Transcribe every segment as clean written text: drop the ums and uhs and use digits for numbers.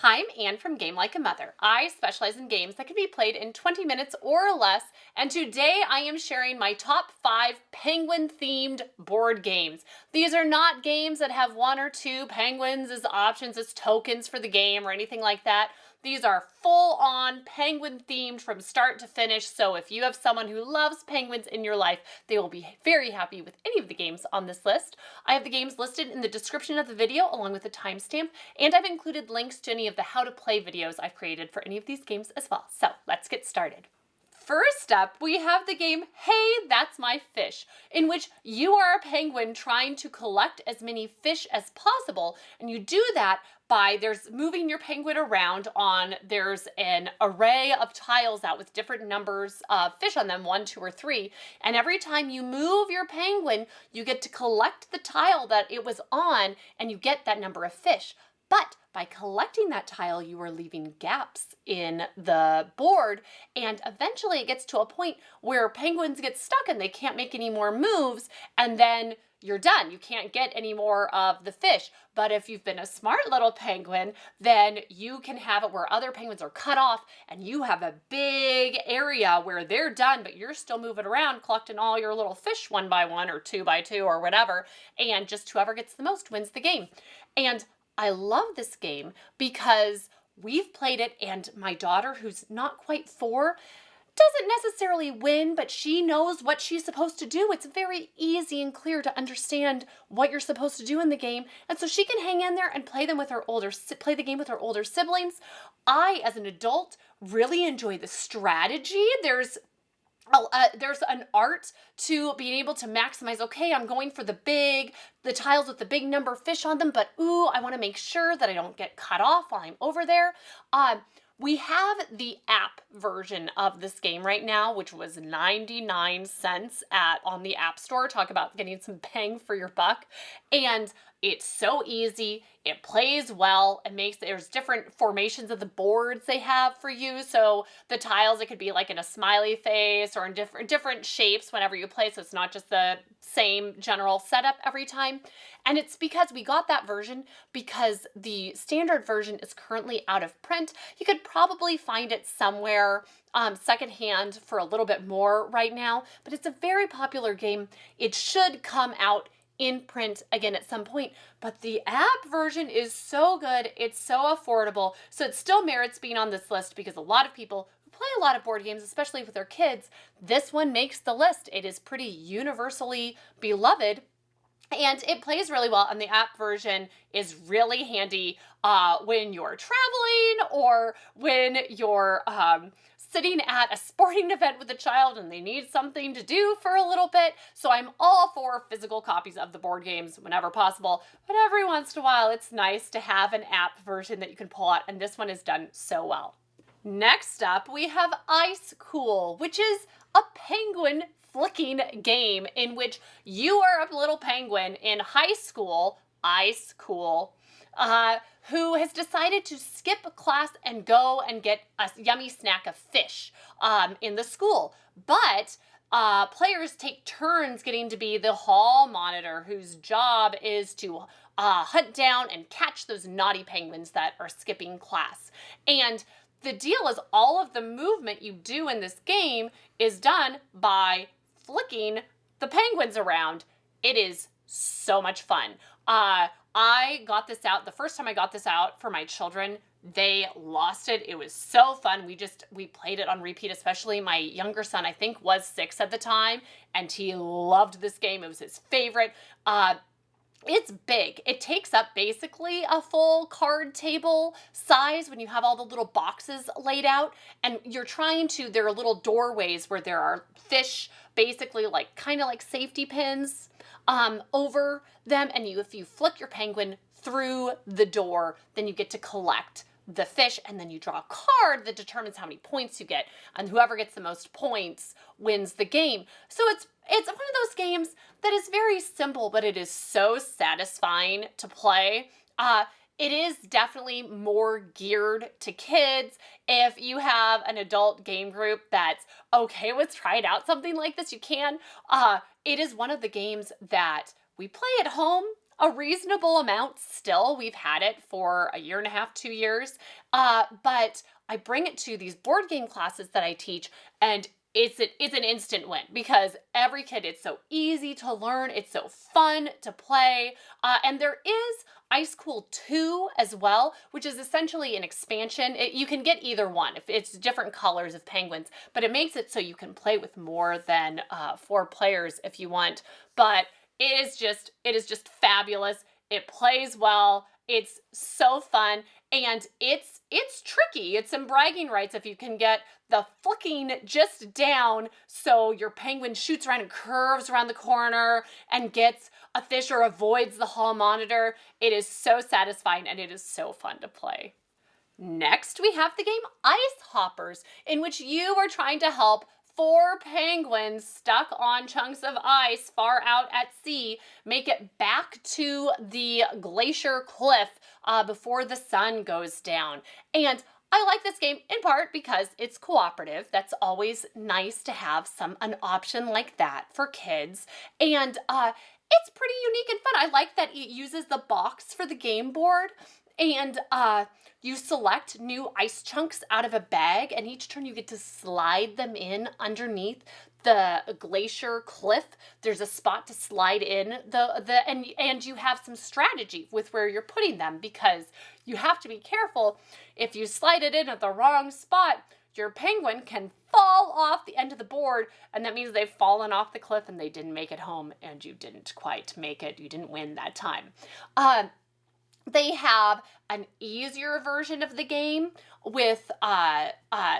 Hi, I'm Anne from Game Like a Mother. I specialize in games that can be played in 20 minutes or less, and today I am sharing my top 5 penguin-themed board games. These are not games that have one or two penguins as options, as tokens for the game or anything like that. These are full-on penguin-themed from start to finish, so if you have someone who loves penguins in your life, they will be very happy with any of the games on this list. I have the games listed in the description of the video along with a timestamp, and I've included links to any of the how to play videos I've created for any of these games as well. So let's get started. First up, we have the game Hey, That's My Fish, in which you are a penguin trying to collect as many fish as possible, and you do that by there's moving your penguin around on, there's an array of tiles out with different numbers of fish on them, 1, 2, or 3, and every time you move your penguin, you get to collect the tile that it was on, and you get that number of fish. But by collecting that tile, you are leaving gaps in the board, and eventually it gets to a point where penguins get stuck and they can't make any more moves, and then you're done. You can't get any more of the fish. But if you've been a smart little penguin, then you can have it where other penguins are cut off, and you have a big area where they're done, but you're still moving around, collecting all your little fish 1 by 1 or 2 by 2 or whatever, and just whoever gets the most wins the game. And I love this game because we've played it, and my daughter, who's not quite 4, doesn't necessarily win, but she knows what she's supposed to do. It's very easy and clear to understand what you're supposed to do in the game, and so she can hang in there and play the game with her older siblings. I, as an adult, really enjoy the strategy. There's an art to being able to maximize, okay, I'm going for the tiles with the big number of fish on them, but ooh, I want to make sure that I don't get cut off while I'm over there. We have the app version of this game right now, which was 99 cents on the App Store. Talk about getting some bang for your buck. And it's so easy. It plays well. There's different formations of the boards they have for you. So the tiles, it could be like in a smiley face or in different shapes whenever you play. So it's not just the same general setup every time. And it's because we got that version because the standard version is currently out of print. You could probably find it somewhere secondhand for a little bit more right now, but it's a very popular game. It should come out in print again at some point, but the app version is so good, it's so affordable, so it still merits being on this list because a lot of people who play a lot of board games, especially with their kids, this one makes the list. It is pretty universally beloved, and it plays really well, and the app version is really handy when you're traveling or when you're sitting at a sporting event with a child and they need something to do for a little bit. So I'm all for physical copies of the board games whenever possible, but every once in a while it's nice to have an app version that you can pull out, and this one is done so well. Next up, we have Ice Cool, which is a penguin flicking game in which you are a little penguin in high school, Ice Cool, who has decided to skip class and go and get a yummy snack of fish in the school. But players take turns getting to be the hall monitor, whose job is to hunt down and catch those naughty penguins that are skipping class. And the deal is all of the movement you do in this game is done by flicking the penguins around. It is so much fun. I got this out, the first time I got this out for my children, they lost it. It was so fun. We played it on repeat, especially my younger son, I think was 6 at the time, and he loved this game. It was his favorite. It's big. It takes up basically a full card table size when you have all the little boxes laid out, and there are little doorways where there are fish, basically kind of like safety pins over them, and if you flick your penguin through the door, then you get to collect the fish, and then you draw a card that determines how many points you get, and whoever gets the most points wins the game. So it's one of those games that is very simple, but it is so satisfying to play. It is definitely more geared to kids. If you have an adult game group that's okay with trying out something like this, you can. It is one of the games that we play at home A reasonable amount still. We've had it for a year and a half, 2 years. But I bring it to these board game classes that I teach, and it's an instant win because every kid, it's so easy to learn, it's so fun to play. And there is Ice Cool 2 as well, which is essentially an expansion. You can get either one if it's different colors of penguins, but it makes it so you can play with more than 4 players if you want. But it is just fabulous. It plays well. It's so fun, and it's tricky. It's some bragging rights if you can get the flicking just down so your penguin shoots around and curves around the corner and gets a fish or avoids the hall monitor. It is so satisfying and it is so fun to play. Next, we have the game Ice Hoppers, in which you are trying to help 4 penguins stuck on chunks of ice far out at sea make it back to the glacier cliff before the sun goes down. And I like this game in part because it's cooperative. That's always nice to have an option like that for kids. And it's pretty unique and fun. I like that it uses the box for the game board, and you select new ice chunks out of a bag, and each turn you get to slide them in underneath the glacier cliff. There's a spot to slide in and you have some strategy with where you're putting them, because you have to be careful. If you slide it in at the wrong spot, your penguin can fall off the end of the board, and that means they've fallen off the cliff and they didn't make it home, and you didn't quite make it. You didn't win that time. They have an easier version of the game with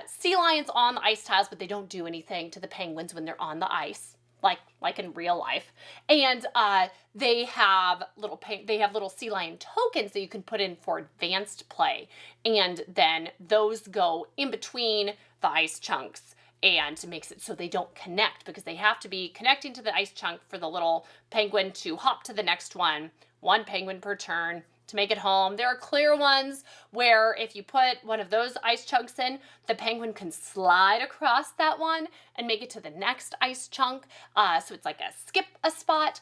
sea lions on the ice tiles, but they don't do anything to the penguins when they're on the ice, like in real life. And they have little sea lion tokens that you can put in for advanced play, and then those go in between the ice chunks, and makes it so they don't connect, because they have to be connecting to the ice chunk for the little penguin to hop to the next one. 1 penguin per turn to make it home. There are clear ones where if you put one of those ice chunks in, the penguin can slide across that one and make it to the next ice chunk. So it's like skip a spot.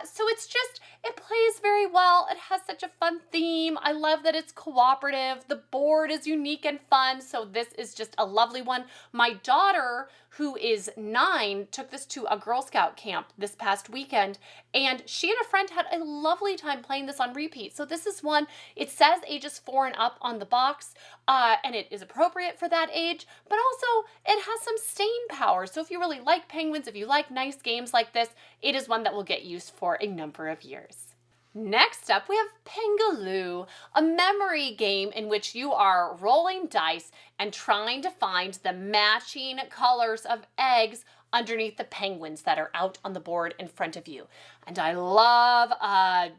So it plays very well. It has such a fun theme. I love that it's cooperative. The board is unique and fun. So this is just a lovely one. My daughter, who is 9, took this to a Girl Scout camp this past weekend, and she and a friend had a lovely time playing this on repeat. So this is one, it says ages 4 and up on the box, and it is appropriate for that age, but also it has some staying power. So if you really like penguins, if you like nice games like this, it is one that will get used for a number of years. Next up, we have Pengoloo, a memory game in which you are rolling dice and trying to find the matching colors of eggs underneath the penguins that are out on the board in front of you. And I love a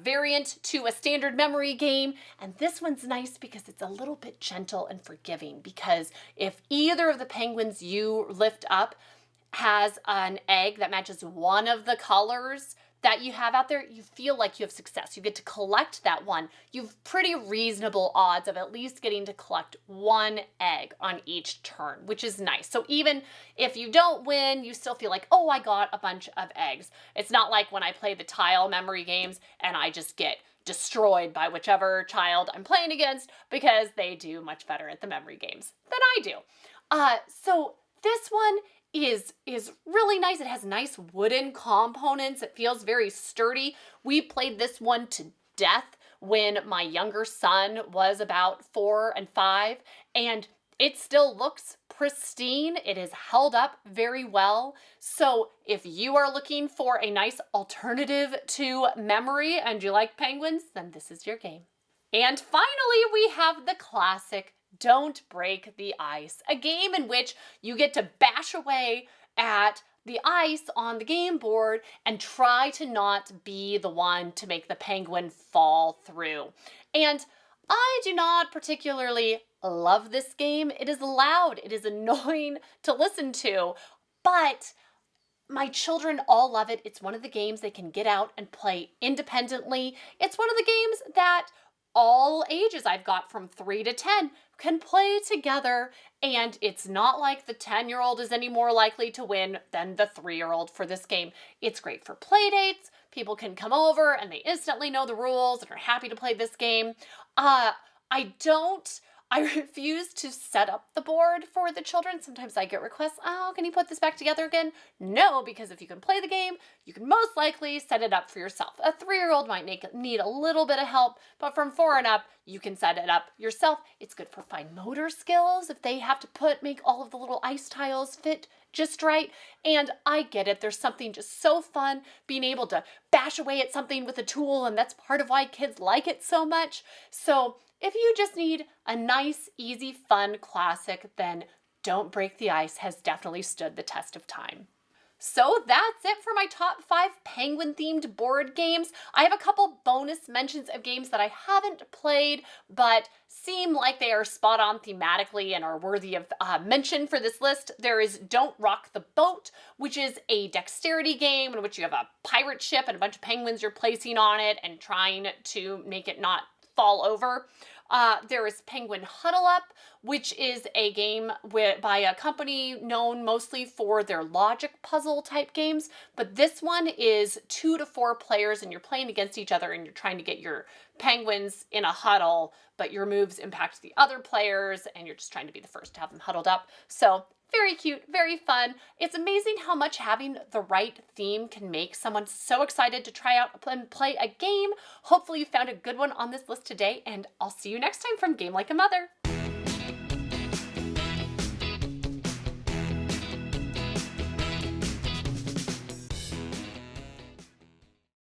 variant to a standard memory game, and this one's nice because it's a little bit gentle and forgiving, because if either of the penguins you lift up has an egg that matches one of the colors that you have out there, you feel like you have success. You get to collect that one. You've pretty reasonable odds of at least getting to collect 1 egg on each turn, which is nice. So even if you don't win, you still feel like, oh, I got a bunch of eggs. It's not like when I play the tile memory games and I just get destroyed by whichever child I'm playing against, because they do much better at the memory games than I do. So this one is really nice. It has nice wooden components. It feels very sturdy. We played this one to death when my younger son was about 4 and 5, and it still looks pristine. It is held up very well. So if you are looking for a nice alternative to memory and you like penguins, then this is your game. And finally, we have the classic Don't Break the Ice, a game in which you get to bash away at the ice on the game board and try to not be the one to make the penguin fall through. And I do not particularly love this game. It is loud. It is annoying to listen to, but my children all love it. It's one of the games they can get out and play independently. It's one of the games that all ages, I've got from 3 to 10, can play together, and it's not like the 10-year-old is any more likely to win than the 3-year-old for this game. It's great for play dates. People can come over and they instantly know the rules and are happy to play this game. I refuse to set up the board for the children. Sometimes I get requests, oh, can you put this back together again? No, because if you can play the game, you can most likely set it up for yourself. A 3-year-old might need a little bit of help, but from 4 and up, you can set it up yourself. It's good for fine motor skills if they have to make all of the little ice tiles fit just right. And I get it. There's something just so fun being able to bash away at something with a tool, and that's part of why kids like it so much. So if you just need a nice, easy, fun classic, then Don't Break the Ice has definitely stood the test of time. So that's it for my top 5 penguin-themed board games. I have a couple bonus mentions of games that I haven't played, but seem like they are spot on thematically and are worthy of mention for this list. There is Don't Rock the Boat, which is a dexterity game in which you have a pirate ship and a bunch of penguins you're placing on it and trying to make it not fall over. There is Penguin Huddle Up, which is a game by a company known mostly for their logic puzzle type games, but this one is 2 to 4 players and you're playing against each other and you're trying to get your penguins in a huddle, but your moves impact the other players and you're just trying to be the first to have them huddled up. So very cute, very fun. It's amazing how much having the right theme can make someone so excited to try out and play a game. Hopefully you found a good one on this list today, and I'll see you next time from Game Like a Mother.